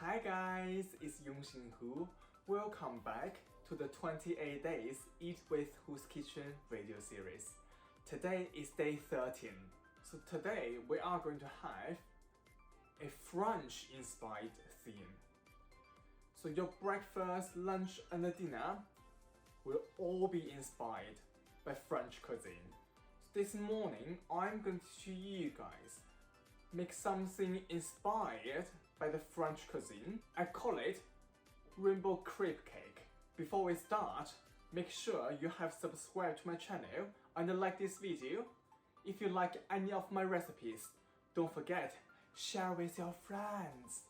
Hi guys, it's Yongxin Hu. Welcome back to the 28 Days Eat with Who's Kitchen video series. Today is day 13. So today we are going to have a French-inspired theme. So your breakfast, lunch and dinner will all be inspired by French cuisine. So this morning I'm going to show you guys make something inspired by the French cuisine. I call it rainbow crepe cake. Before we start, make sure you have subscribed to my channel and like this video. If you like any of my recipes, don't forget, share with your friends.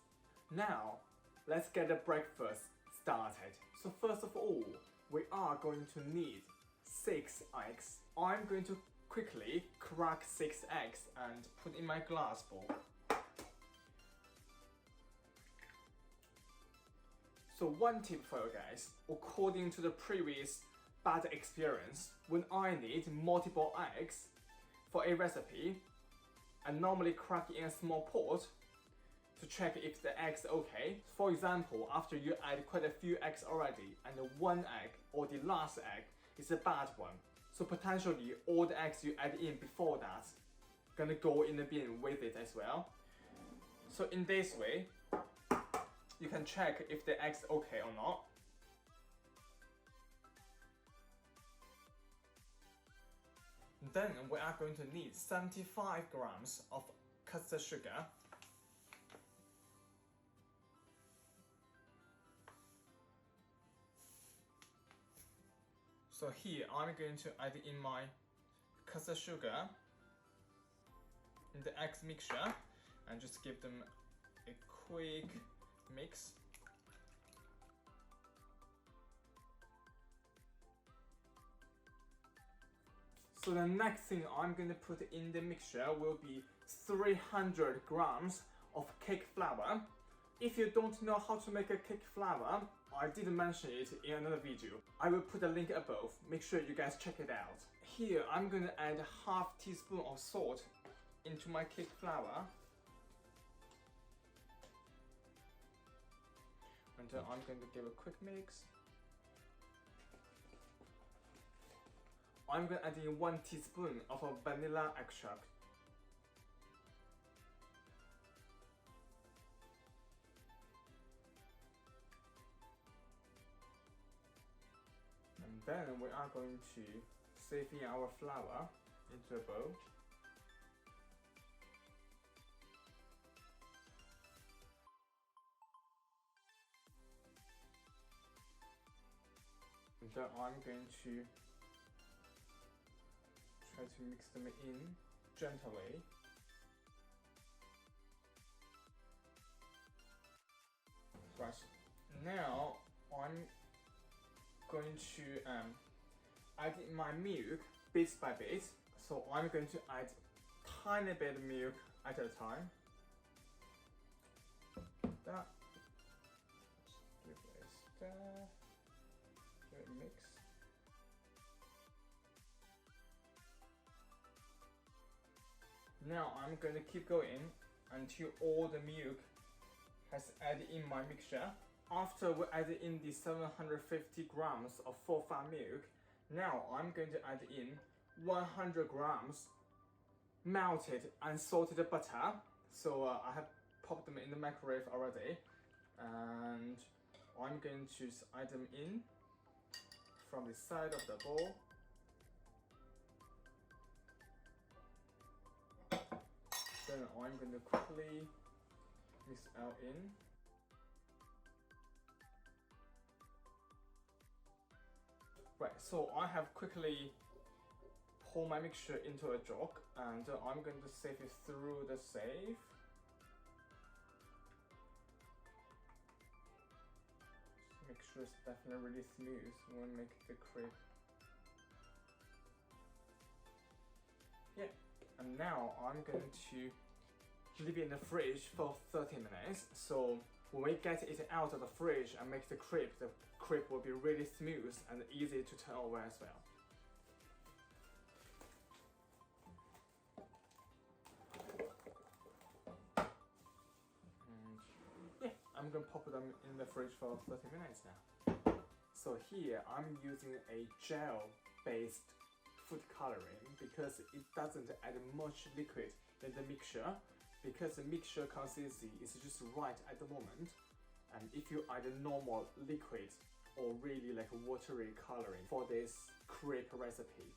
Now, let's get the breakfast started. So first of all, we are going to need 6 eggs. I'm going to quickly crack 6 eggs and put in my glass bowl. So one tip for you guys, according to the previous bad experience, when I need multiple eggs for a recipe, I normally crack in a small pot to check if the eggs are okay. For example, after you add quite a few eggs already and one egg or the last egg is a bad one, so potentially all the eggs you add in before that gonna go in the bin with it as well. So in this way, you can check if the eggs are okay or not. Then we are going to need 75 grams of custard sugar. So here I'm going to add in my custard sugar in the eggs mixture and just give them a quick mix. So the next thing I'm going to put in the mixture will be 300 grams of cake flour. If you don't know how to make a cake flour, I did mention it in another video. I will put a link above, make sure you guys check it out. Here I'm going to add half teaspoon of salt into my cake flour. And then I'm going to give a quick mix. I'm going to add in 1 teaspoon of a vanilla extract. And then we are going to sieve in our flour into a bowl. And then I'm going to try to mix them in gently. Right, now I'm going to add in my milk bit by bit. So I'm going to add tiny bit of milk at a time. That. Give it a stir. Give it a mix. Now I'm going to keep going until all the milk has added in my mixture. After we add in the 750 grams of full fat milk, now I'm going to add in 100 grams melted and salted butter. So I have popped them in the microwave already, and I'm going to add them in from the side of the bowl. Then I'm going to quickly mix out in. Right, so I have quickly poured my mixture into a jug and I'm going to sieve it through the sieve. Just make sure it's definitely really smooth when we make the crepe. Yeah, and now I'm going to leave it in the fridge for 30 minutes. So when we get it out of the fridge and make the crepe will be really smooth and easy to turn over as well. And yeah, I'm gonna pop them in the fridge for 30 minutes now. So here I'm using a gel-based food coloring because it doesn't add much liquid in the mixture, because the mixture consistency is just right at the moment. And if you add a normal liquid or really like a watery coloring for this crepe recipe,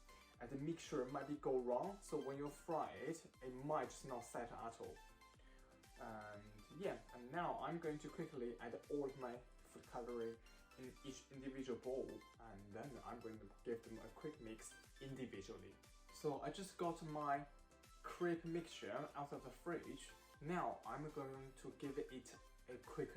and the mixture might be go wrong, so when you fry it, it might just not set at all. And yeah, and now I'm going to quickly add all of my food coloring in each individual bowl, and then I'm going to give them a quick mix individually. So I just got my crepe mixture out of the fridge. Now I'm going to give it a quick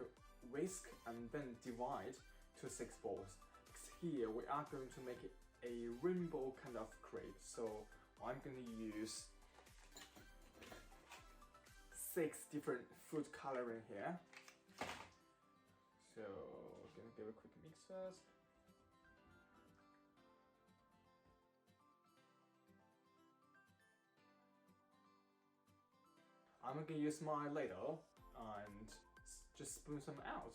whisk and then divide to 6 balls. Because here we are going to make a rainbow kind of crepe, so I'm going to use 6 different food coloring here. So I'm gonna give a quick mix first. I'm gonna use my ladle and just spoon some out.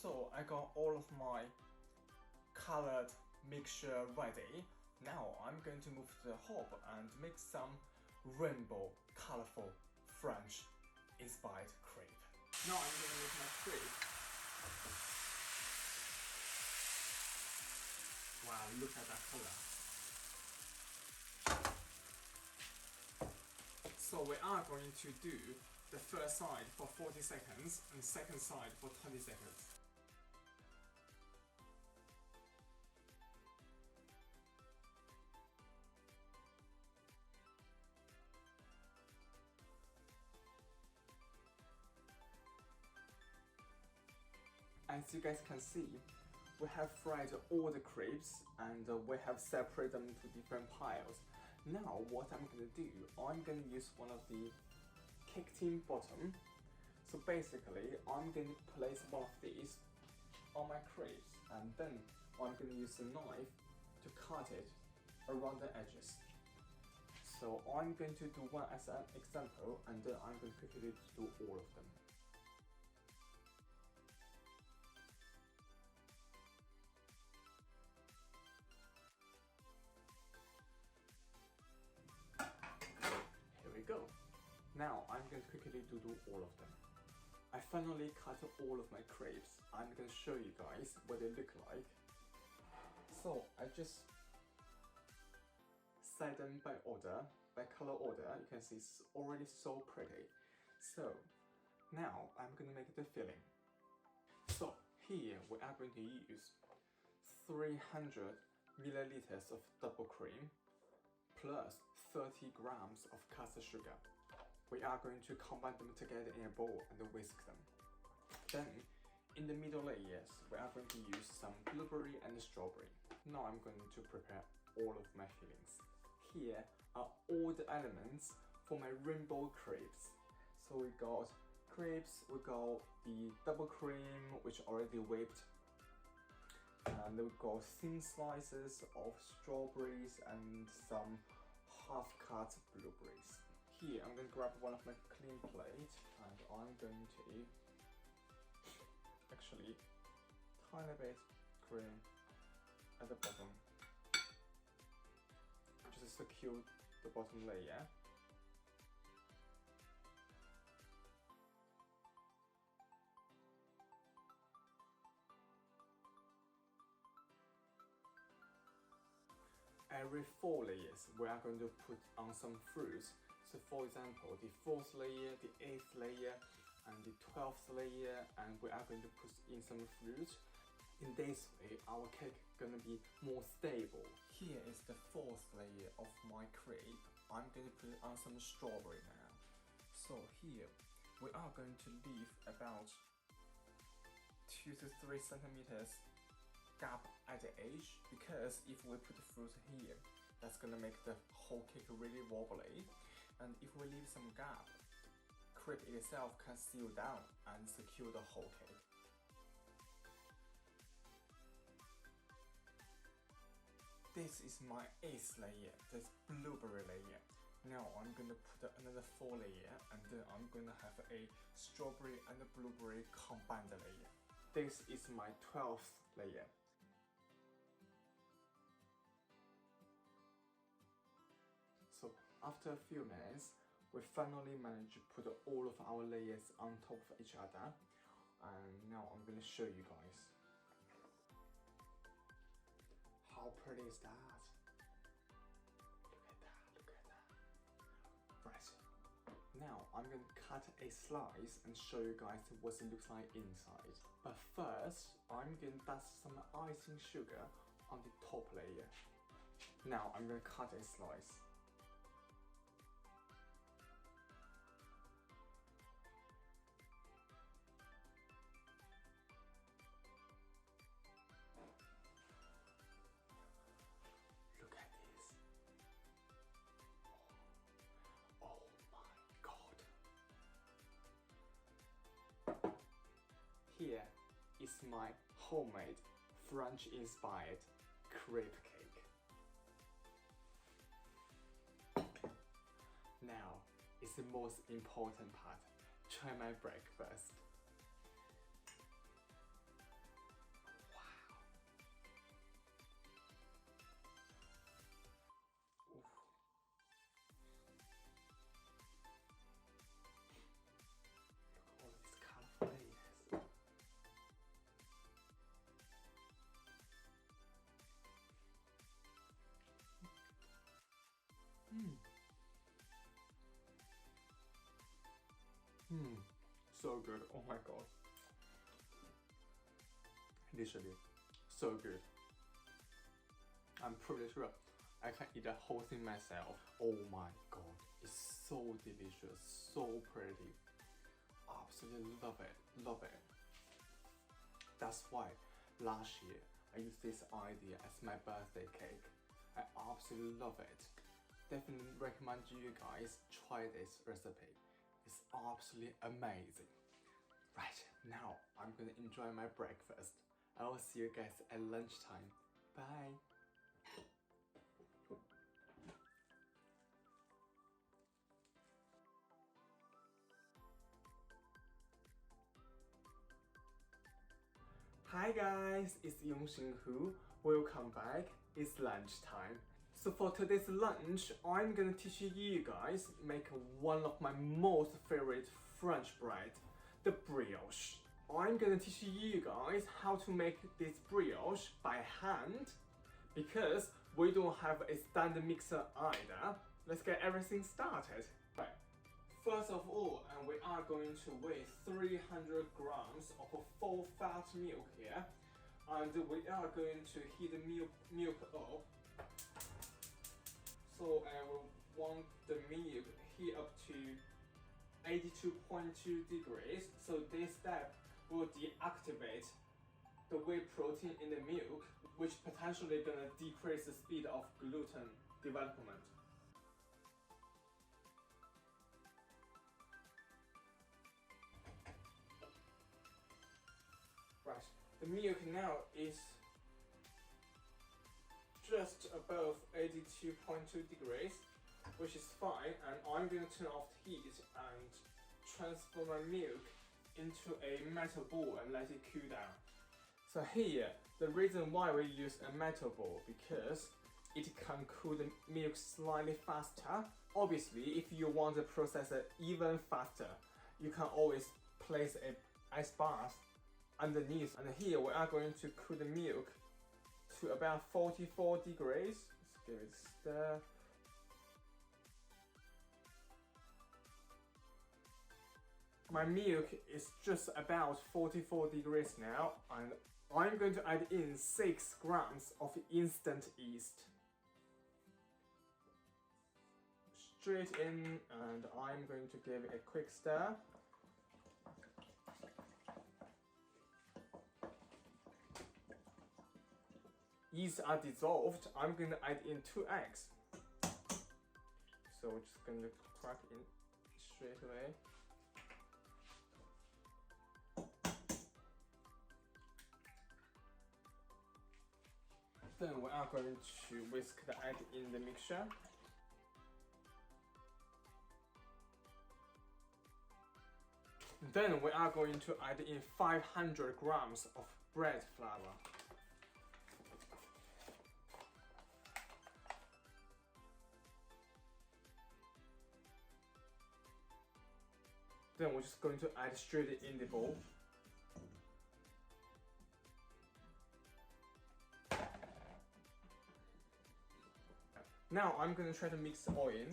So I got all of my colored mixture ready. Now I'm going to move to the hob and make some rainbow, colorful, French inspired crepe. Now I'm going to make my crepe. Wow, look at that color. So we are going to do the first side for 40 seconds and second side for 20 seconds. As you guys can see, we have fried all the crepes and we have separated them into different piles. Now what I'm going to do, I'm going to use one of the cake tin bottom. So basically, I'm going to place one of these on my crepes, and then I'm going to use a knife to cut it around the edges. So I'm going to do one as an example, and then I'm going to quickly do all of them. Here we go. Now I'm going to quickly do all of them. I finally cut all of my crepes. I'm going to show you guys what they look like. So I just set them by order, by color order. You can see it's already so pretty. So now I'm going to make the filling. So here we are going to use 300 milliliters of double cream plus 30 grams of caster sugar. We are going to combine them together in a bowl and whisk them. Then, in the middle layers, we are going to use some blueberry and strawberry. Now I'm going to prepare all of my fillings. Here are all the elements for my rainbow crepes. So we got crepes, we got the double cream, which already whipped, and then we got thin slices of strawberries and some half-cut blueberries. Here, I'm going to grab one of my clean plate and I'm going to actually tiny bit cream at the bottom, just to secure the bottom layer. Every 4 layers, we are going to put on some fruits. So for example, the 4th layer, the 8th layer, and the 12th layer, and we are going to put in some fruit. In this way, our cake is going to be more stable. Here is the 4th layer of my crepe. I'm going to put on some strawberry now. So here, we are going to leave about 2 to 3 centimeters gap at the edge, because if we put the fruit here, that's gonna make the whole cake really wobbly. And if we leave some gap, crepe itself can seal down and secure the whole cake. this is my 8th layer, this blueberry layer. Now I'm gonna put another 4 layer, and then I'm gonna have a strawberry and blueberry combined layer. This is my 12th layer. So after a few minutes, we finally managed to put all of our layers on top of each other. And now I'm gonna show you guys. How pretty is that? Look at that, look at that. Right, now I'm gonna cut a slice and show you guys what it looks like inside. But first, I'm gonna dust some icing sugar on the top layer. Now I'm gonna cut a slice. Look at this. Oh my god. Here is my homemade French-inspired crepe cake. Now is the most important part. Try my breakfast. Wow. Ooh. Look at all these colorful layers. So good, oh my god. Literally, so good. I'm pretty sure I can eat the whole thing myself. Oh my god, it's so delicious, so pretty. Absolutely love it, love it. That's why last year I used this idea as my birthday cake. I absolutely love it. Definitely recommend you guys try this recipe. It's absolutely amazing. Right, now I'm gonna enjoy my breakfast. I will see you guys at lunchtime. Bye. Hi guys, it's Yongxin Hu. Welcome back. It's lunchtime. So for today's lunch, I'm gonna teach you guys make one of my most favorite French bread, the brioche. I'm gonna teach you guys how to make this brioche by hand because we don't have a standard mixer either. Let's get everything started. Right. First of all, we are going to weigh 300 grams of full fat milk here, and we are going to heat the milk up. So we want the milk heat up to 82.2 degrees. So this step will deactivate the whey protein in the milk, which potentially gonna decrease the speed of gluten development. Right, the milk now is just above 82.2 degrees, which is fine, and I'm going to turn off the heat and transfer my milk into a metal bowl and let it cool down. So here, the reason why we use a metal bowl, because it can cool the milk slightly faster. Obviously, if you want to process it even faster, you can always place a ice bath underneath. And here we are going to cool the milk to about 44 degrees. Let's give it a stir. My milk is just about 44 degrees now, and I'm going to add in 6 grams of instant yeast. Straight in, and I'm going to give it a quick stir. Yeast are dissolved. I'm going to add in 2 eggs. So we're just going to crack in straight away. Then we are going to whisk the egg in the mixture. Then we are going to add in 500 grams of bread flour. Then we're just going to add straight in the bowl. Now I'm going to try to mix the oil in.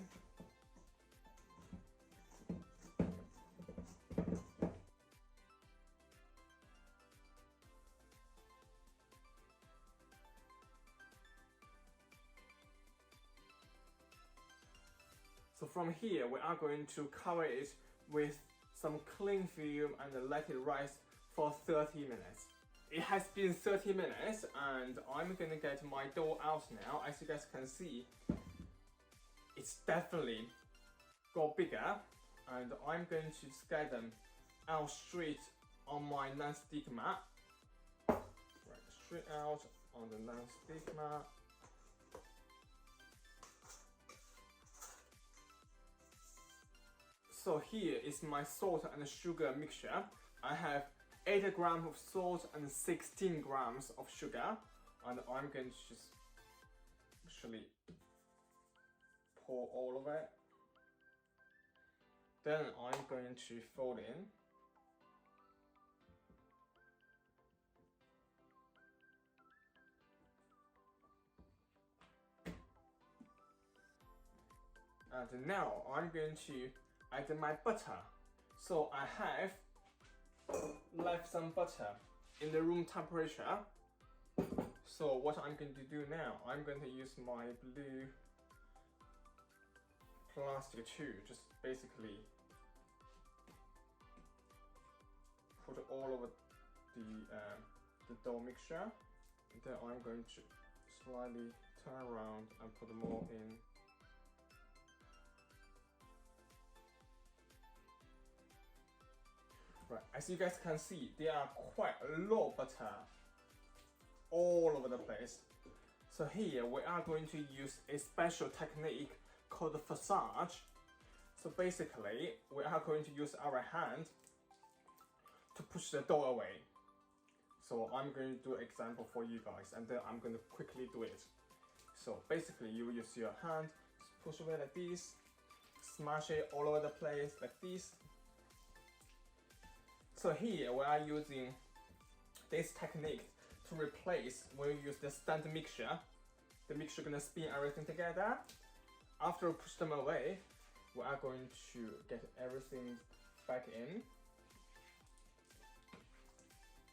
So from here, we are going to cover it with some cling film and let it rest for 30 minutes. It has been 30 minutes and I'm gonna get my dough out now. As you guys can see, it's definitely got bigger, and I'm going to get them out straight on my non-stick mat. Right, straight out on the non-stick mat. So here is my salt and sugar mixture. I have 8 grams of salt and 16 grams of sugar, and I'm going to just actually pour all of it. Then I'm going to fold in. And now I'm going to add my butter. So I have left some butter in the room temperature. So what I'm going to do now, I'm going to use my blue plastic tube, just basically put all over the dough mixture. And then I'm going to slightly turn around and put more in. Right, as you guys can see, there are quite a lot of butter all over the place. So here we are going to use a special technique called massage. So basically, we are going to use our hand to push the dough away. So I'm going to do an example for you guys, and then I'm going to quickly do it. So basically, you use your hand, just push away like this, smash it all over the place like this. So here we are using this technique to replace when you use the standard mixture. The mixture gonna spin everything together. After we push them away, we are going to get everything back in.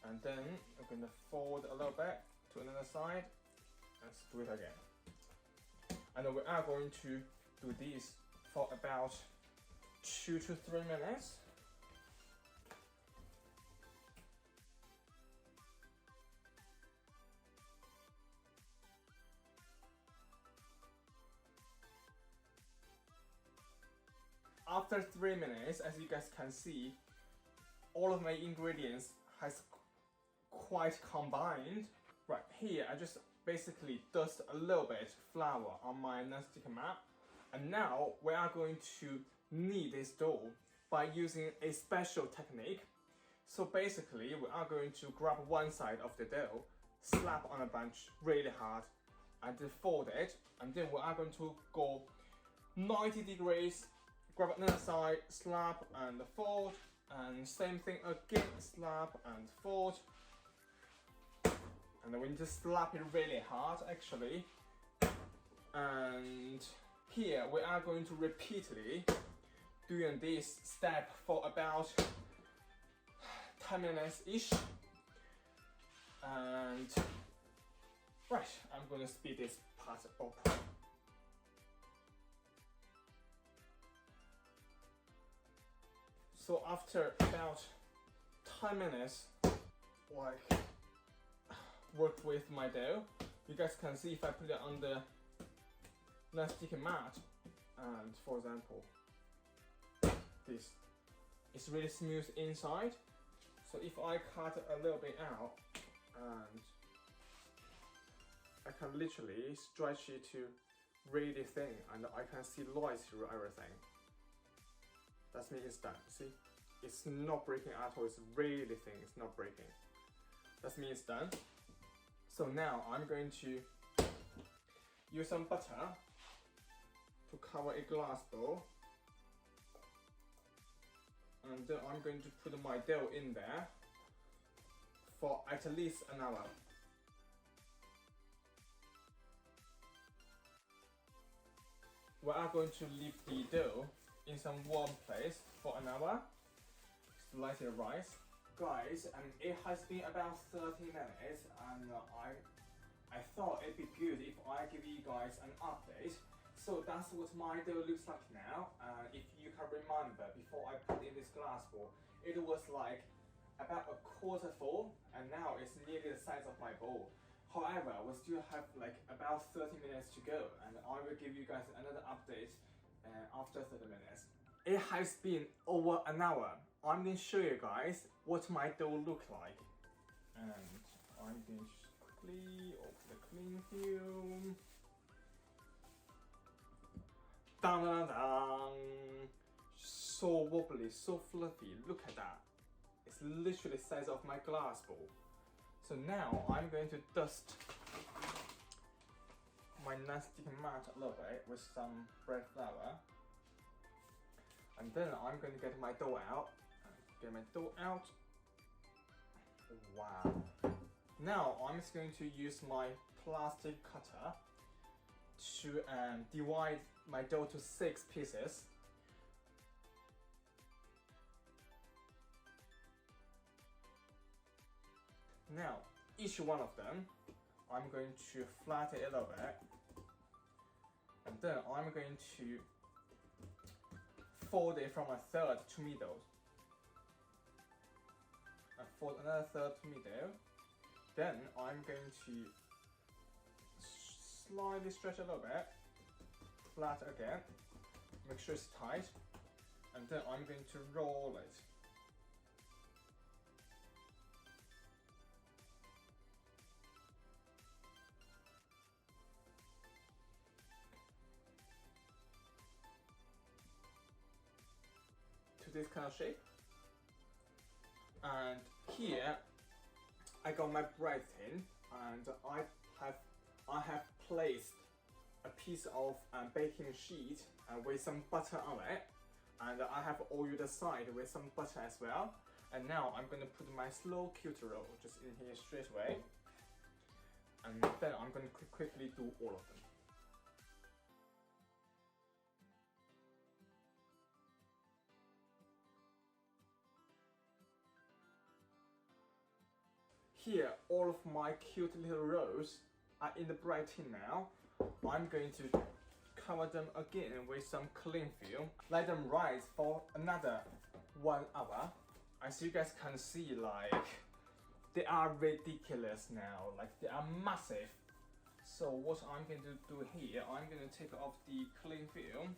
And then we're gonna fold a little bit to another side and do it again. And we are going to do this for about 2 to 3 minutes. After 3 minutes, as you guys can see, all of my ingredients has quite combined. Right here, I just basically dust a little bit flour on my non-stick mat. And now we are going to knead this dough by using a special technique. So basically, we are going to grab one side of the dough, slap on a bench really hard, and then fold it. And then we are going to go 90 degrees, grab another side, slap and fold, and same thing again, slap and fold. And then we need to slap it really hard actually. And here we are going to repeatedly doing this step for about 10 minutes ish. And right, I'm going to speed this part up. So after about 10 minutes, like work with my dough, you guys can see if I put it on the non-stick mat, and for example, this is really smooth inside. So if I cut a little bit out and I can literally stretch it to really thin and I can see light through everything. That's me it's done. See? It's not breaking at all, it's really thin, it's not breaking. That's me it's done. So now I'm going to use some butter to cover a glass bowl. And then I'm going to put my dough in there for at least an hour. We are going to leave the dough in some warm place for an hour. Let it rise. Guys, it has been about 30 minutes and I thought it'd be good if I give you guys an update. So that's what my dough looks like now. If you can remember, before I put in this glass bowl, it was like about a quarter full and now it's nearly the size of my bowl. However, we still have like about 30 minutes to go and I will give you guys another update after 30 minutes. It has been over an hour. I'm going to show you guys what my dough looks like. And I'm going to quickly open the cling film. Dun, dun, dun. So wobbly, so fluffy, look at that. It's literally the size of my glass bowl. So now I'm going to dust my non-stick mat a little bit with some bread flour. And then I'm going to get my dough out. Wow. Now I'm just going to use my plastic cutter to divide my dough to 6 pieces. Now, each one of them, I'm going to flatten it a little bit. And then I'm going to fold it from a third to middle. And fold another third to middle. Then I'm going to slightly stretch a little bit. Flat again. Make sure it's tight. And then I'm going to roll it. To this kind of shape. And here I got my bread tin and I have placed a piece of baking sheet with some butter on it, and I have oiled the side with some butter as well. And now I'm going to put my slow cuter roll just in here straight away, and then I'm going to quickly do all of them. Here, all of my cute little rolls are in the bread tin now. I'm going to cover them again with some cling film. Let them rise for another 1 hour. As you guys can see, like, they are ridiculous now. Like, they are massive. So what I'm going to do here, I'm going to take off the cling film.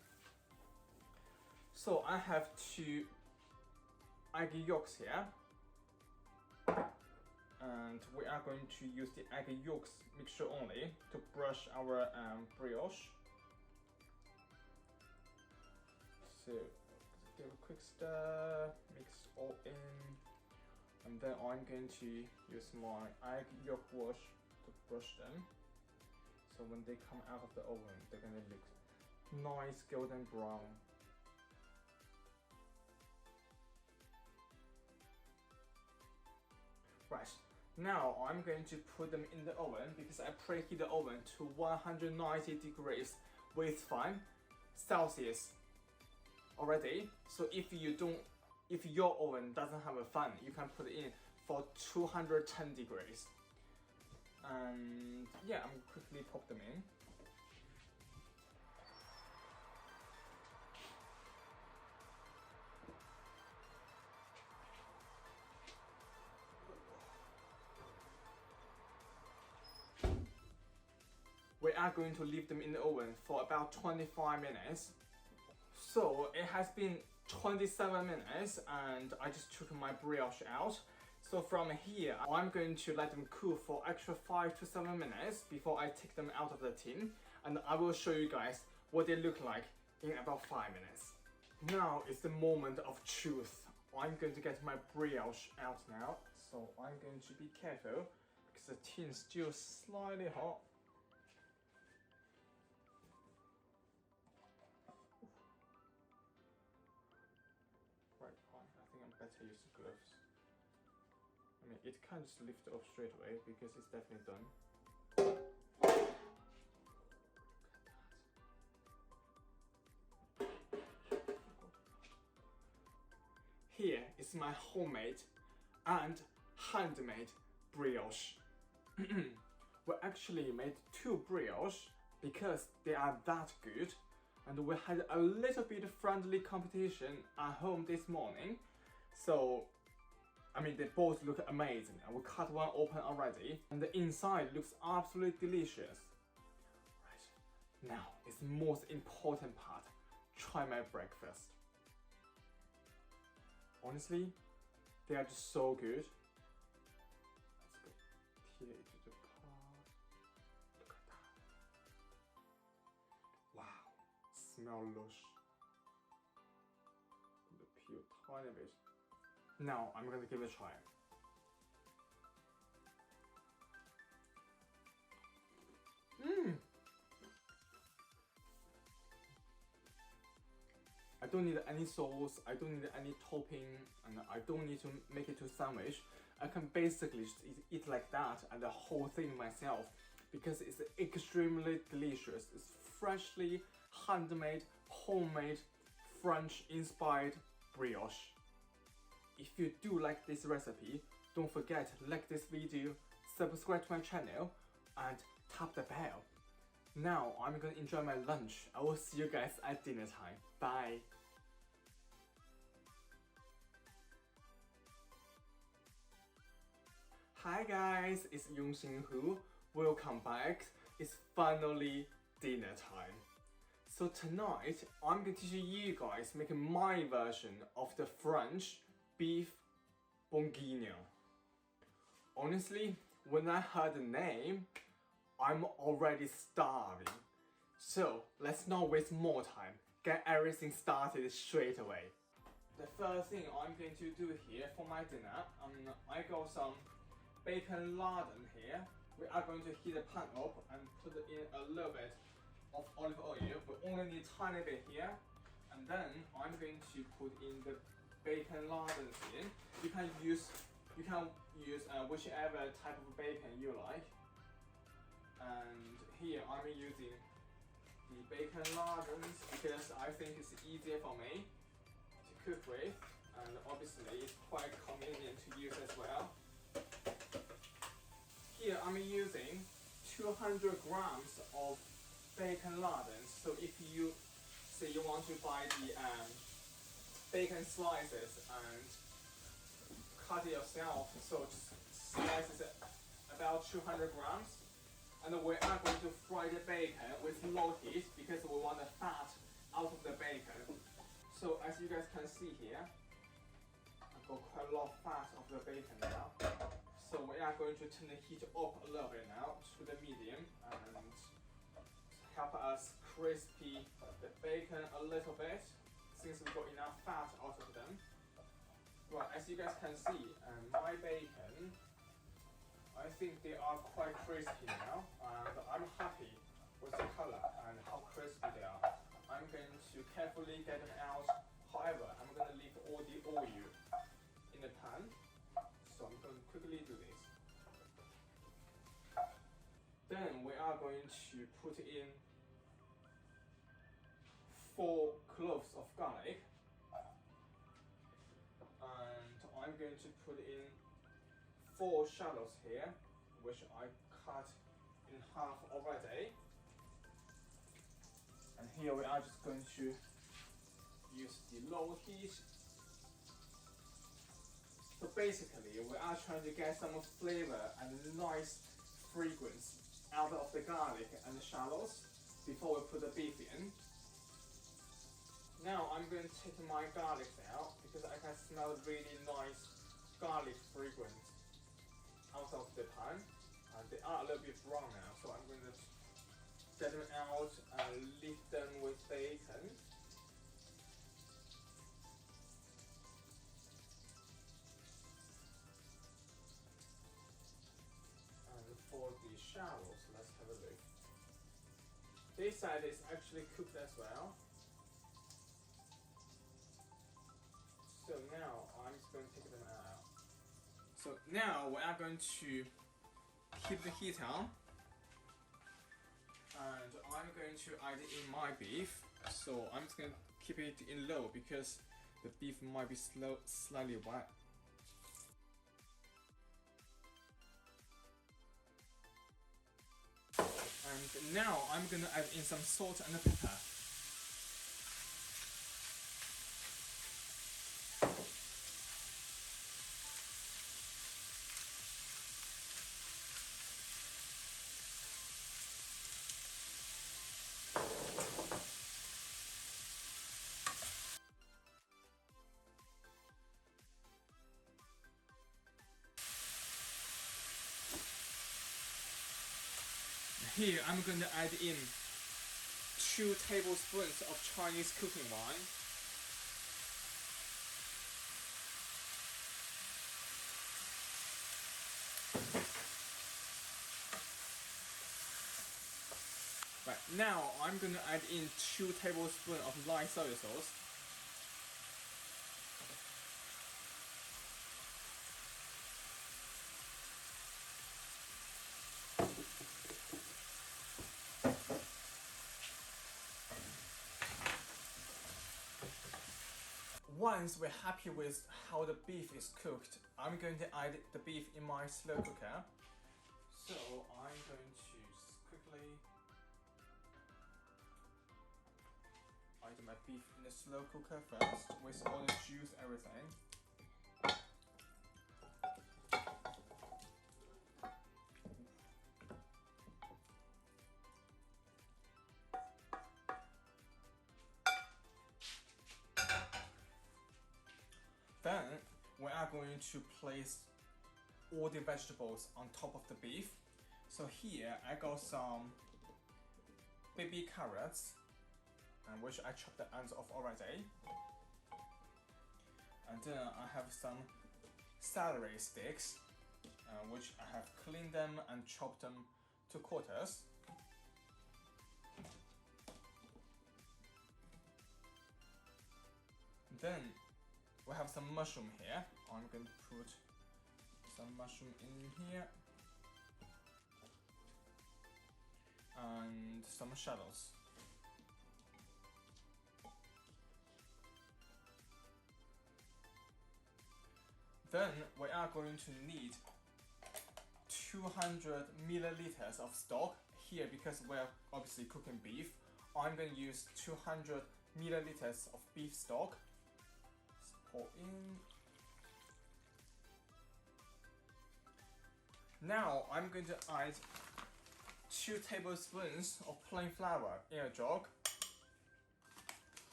So I have 2 egg yolks here. And we are going to use the egg yolks mixture only to brush our brioche. So give a quick stir, mix all in, and then I'm going to use my egg yolk wash to brush them. So when they come out of the oven, they're gonna look nice golden brown. Right. Now I'm going to put them in the oven because I preheat the oven to 190 degrees with fan Celsius already. So if your oven doesn't have a fan, you can put it in for 210 degrees. And yeah, I'm quickly pop them in. We are going to leave them in the oven for about 25 minutes. So it has been 27 minutes and I just took my brioche out. So from here, I'm going to let them cool for extra 5 to 7 minutes before I take them out of the tin, and I will show you guys what they look like in about 5 minutes. Now is the moment of truth. I'm going to get my brioche out now, so I'm going to be careful because the tin is still slightly hot. Right, I think I'm better use the gloves. I mean, it can't just lift it up straight away because it's definitely done. Here is my homemade and handmade brioche. We actually made 2 brioche because they are that good, and we had a little bit of friendly competition at home this morning. So, I mean, they both look amazing, and we cut one open already, and the inside looks absolutely delicious. Right, now is the most important part. Try my breakfast. Honestly, they are just so good. Let's go here to the pot. Look at that. Wow, smell lush. The peel tiny bit. Now I'm gonna give it a try. I don't need any sauce, I don't need any topping, and I don't need to make it to sandwich. I can basically just eat like that and the whole thing myself because it's extremely delicious. It's freshly handmade, homemade, French-inspired brioche. If you do like this recipe, don't forget to like this video, subscribe to my channel, and tap the bell. Now I'm gonna enjoy my lunch. I will see you guys at dinner time. Bye. Hi guys, it's Yongxin Hu. Welcome back. It's finally dinner time. So tonight, I'm going to teach you guys making my version of the French beef Bourguignon. Honestly, when I heard the name, I'm already starving. So let's not waste more time. Get everything started straight away. The first thing I'm going to do here for my dinner, I got some bacon lardon here. We are going to heat the pan up and put in a little bit of olive oil. We only need a tiny bit here. And then I'm going to put in the bacon lardons in. You can use whichever type of bacon you like. And here I'm using the bacon lardons because I think it's easier for me to cook with, and obviously it's quite convenient to use as well. Here I'm using 200 grams of bacon lardons. So if you say you want to buy the bacon slices and cut it yourself, so just slice it about 200 grams. And we are going to fry the bacon with low heat because we want the fat out of the bacon. So as you guys can see here, I've got quite a lot of fat of the bacon now. So we are going to turn the heat up a little bit now to the medium and help us crispy the bacon a little bit since we've got enough fat out of them. Right, as you guys can see, my bacon, I think they are quite crispy now, and I'm happy with the color and how crispy they are. I'm going to carefully get them out. However, I'm going to leave all the oil in the pan, so I'm going to quickly do this. Then we are going to put in 4 cloves of garlic, and I'm going to put in 4 shallots here, which I cut in half already. And here we are just going to use the low heat. So basically, we are trying to get some flavor and nice fragrance out of the garlic and the shallots before we put the beef in. Now I'm going to take my garlic out because I can smell really nice garlic fragrance out of the pan. And they are a little bit brown now, so I'm going to get them out and leave them with bacon. And for the shallots, let's have a look. This side is actually cooked as well. So now I'm just going to take them out. So now we are going to keep the heat on. And I'm going to add in my beef. So I'm just going to keep it in low because the beef might be slightly wet. And now I'm going to add in some salt and pepper. Here I'm going to add in 2 tablespoons of Chinese cooking wine. Right, now I'm going to add in 2 tablespoons of light soy sauce. Once we're happy with how the beef is cooked, I'm going to add the beef in my slow cooker. So I'm going to just quickly add my beef in the slow cooker first with all the juice, everything. Then we are going to place all the vegetables on top of the beef. So here I got some baby carrots, which I chopped the ends off already. And then I have some celery sticks, which I have cleaned them and chopped them to quarters. Then we have some mushroom here. I'm going to put some mushroom in here. And some shallots. Then we are going to need 200 milliliters of stock. Here, because we're obviously cooking beef, I'm going to use 200 milliliters of beef stock. Pour in. Now I'm going to add 2 tablespoons of plain flour in a jug.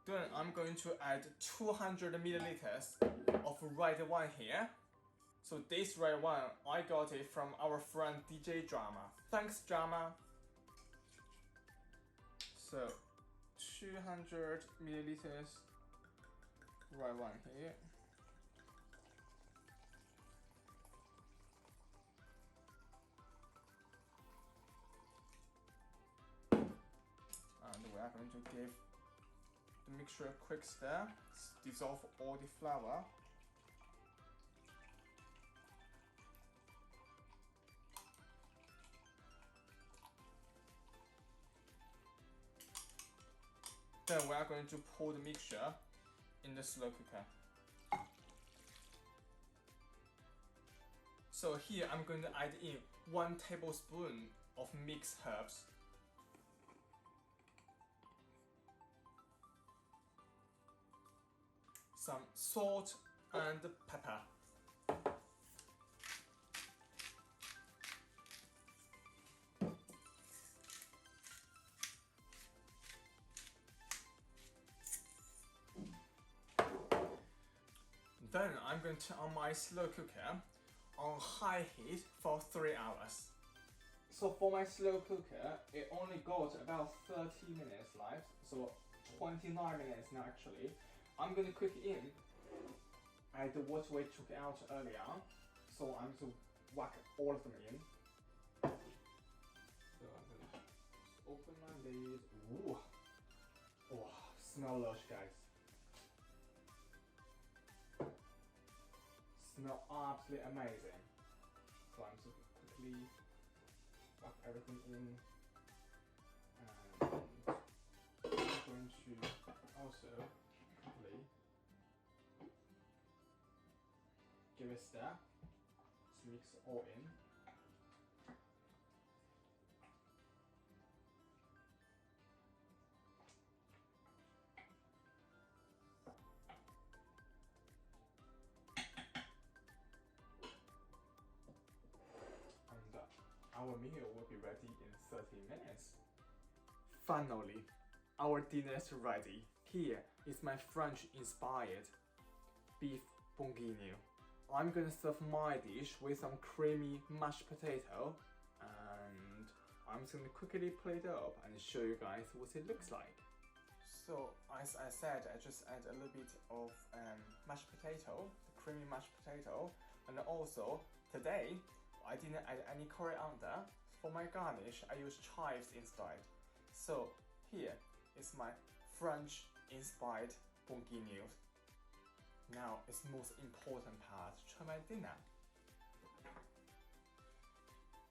Then I'm going to add 200 milliliters of red wine here. So this red wine, I got it from our friend DJ Drama. Thanks, Drama. So 200 milliliters red wine here. And we are going to give the mixture a quick stir, dissolve all the flour. Then we are going to pour the mixture in the slow cooker. So here I'm going to add in 1 tablespoon of mixed herbs. Some salt and pepper. Then I'm going to turn on my slow cooker on high heat for 3 hours. So for my slow cooker, it only got about 30 minutes left, so 29 minutes now actually. I'm going to cook it in at the water we took out earlier. So I'm going to whack all of them in. So I'm going to open my lid. Ooh. Oh, smell lush, guys. Smell absolutely amazing. So I'm just going to quickly whack everything in. And I'm going to also quickly give it a stir. Just mix it all in. And our meal will be ready in 30 minutes. Finally, our dinner is ready. Here is my French-inspired beef bourguignon. I'm gonna serve my dish with some creamy mashed potato, and I'm just gonna quickly plate it up and show you guys what it looks like. So as I said, I just add a little bit of mashed potato, the creamy mashed potato, and also today I didn't add any coriander. For my garnish, I use chives instead. So here is my French-inspired bourguignon. Now it's the most important part, try my dinner.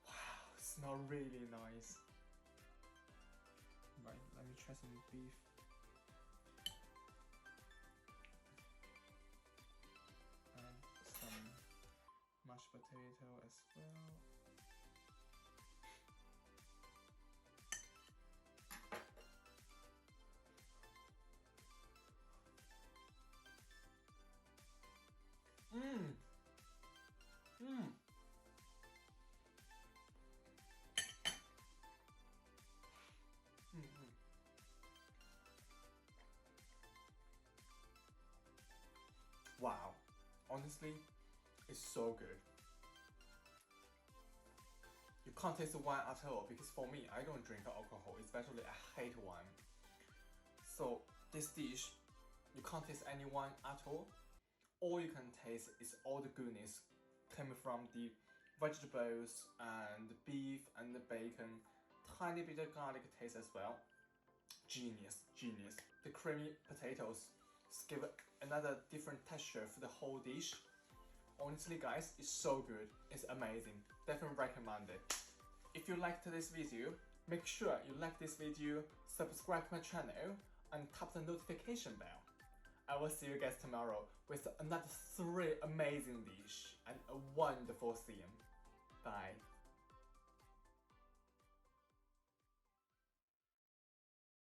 Wow, it smells really nice. Right, let me try some beef. And some mashed potato as well. Mmm. Mmm. Mm-hmm. Wow. Honestly, it's so good. You can't taste the wine at all because for me, I don't drink alcohol, especially I hate wine. So this dish, you can't taste any wine at all. All you can taste is all the goodness coming from the vegetables and the beef and the bacon, tiny bit of garlic taste as well. Genius, genius. The creamy potatoes just give another different texture for the whole dish. Honestly guys, it's so good, it's amazing, definitely recommend it. If you liked this video, make sure you like this video, subscribe to my channel, and tap the notification bell. I will see you guys tomorrow with another 3 amazing dishes and a wonderful theme. Bye.